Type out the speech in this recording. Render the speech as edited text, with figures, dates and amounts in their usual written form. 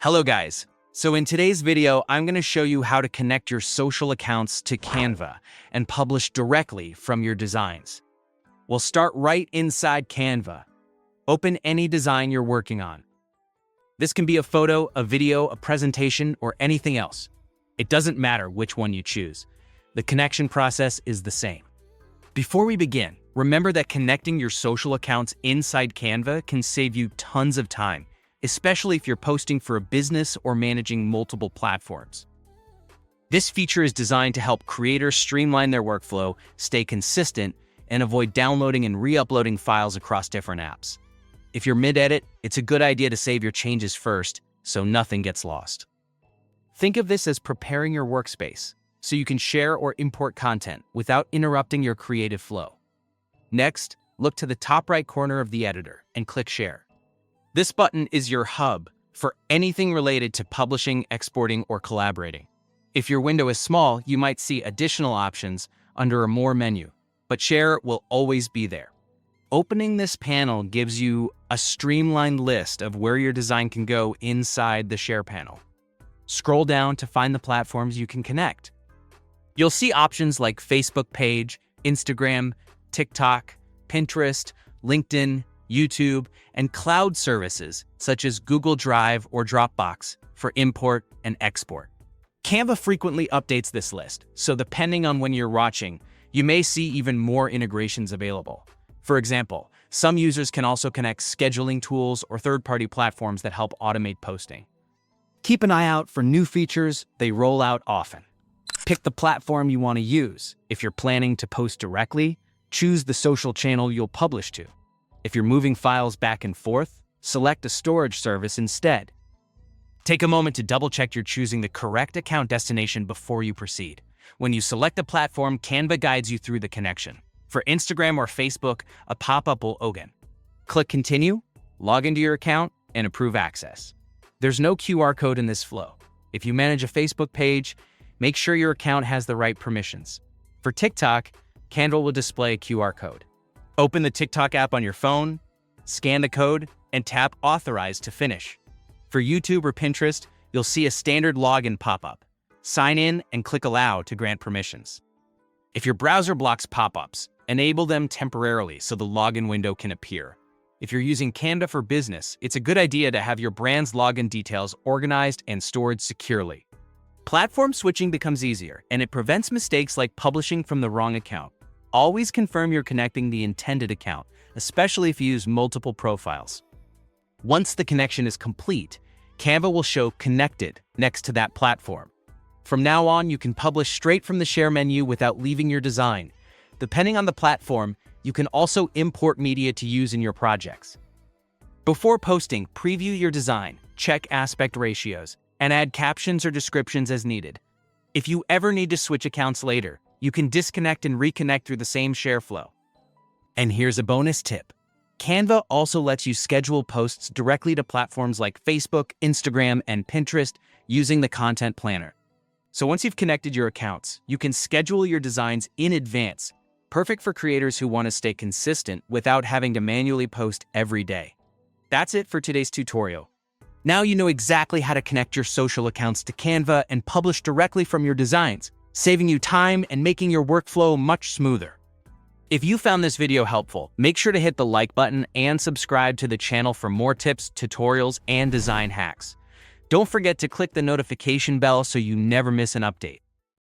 Hello guys. So in today's video, I'm going to show you how to connect your social accounts to Canva and publish directly from your designs. We'll start right inside Canva. Open any design you're working on. This can be a photo, a video, a presentation, or anything else. It doesn't matter which one you choose. The connection process is the same. Before we begin, remember that connecting your social accounts inside Canva can save you tons of time, especially if you're posting for a business or managing multiple platforms. This feature is designed to help creators streamline their workflow, stay consistent, and avoid downloading and re-uploading files across different apps. If you're mid-edit, it's a good idea to save your changes first so nothing gets lost. Think of this as preparing your workspace so you can share or import content without interrupting your creative flow. Next, look to the top right corner of the editor and click Share. This button is your hub for anything related to publishing, exporting, or collaborating. If your window is small, you might see additional options under a More menu, but Share will always be there. Opening this panel gives you a streamlined list of where your design can go inside the Share panel. Scroll down to find the platforms you can connect. You'll see options like Facebook page, Instagram, TikTok, Pinterest, LinkedIn, YouTube, and cloud services such as Google Drive or Dropbox for import and export. Canva frequently updates this list, so depending on when you're watching, you may see even more integrations available. For example, some users can also connect scheduling tools or third-party platforms that help automate posting. Keep an eye out for new features. They roll out often. Pick the platform you want to use. If you're planning to post directly, choose the social channel you'll publish to. If you're moving files back and forth, select a storage service instead. Take a moment to double-check you're choosing the correct account destination before you proceed. When you select a platform, Canva guides you through the connection. For Instagram or Facebook, a pop-up will open. Click Continue, log into your account, and approve access. There's no QR code in this flow. If you manage a Facebook page, make sure your account has the right permissions. For TikTok, Canva will display a QR code. Open the TikTok app on your phone, scan the code, and tap Authorize to finish. For YouTube or Pinterest, you'll see a standard login pop-up. Sign in and click Allow to grant permissions. If your browser blocks pop-ups, enable them temporarily so the login window can appear. If you're using Canva for business, it's a good idea to have your brand's login details organized and stored securely. Platform switching becomes easier, and it prevents mistakes like publishing from the wrong account. Always confirm you're connecting the intended account, especially if you use multiple profiles. Once the connection is complete, Canva will show Connected next to that platform. From now on, you can publish straight from the Share menu without leaving your design. Depending on the platform, you can also import media to use in your projects. Before posting, preview your design, check aspect ratios, and add captions or descriptions as needed. If you ever need to switch accounts later, you can disconnect and reconnect through the same Share flow. And here's a bonus tip. Canva also lets you schedule posts directly to platforms like Facebook, Instagram, and Pinterest using the Content Planner. So once you've connected your accounts, you can schedule your designs in advance, perfect for creators who want to stay consistent without having to manually post every day. That's it for today's tutorial. Now you know exactly how to connect your social accounts to Canva and publish directly from your designs, saving you time and making your workflow much smoother. If you found this video helpful, make sure to hit the like button and subscribe to the channel for more tips, tutorials, and design hacks. Don't forget to click the notification bell so you never miss an update.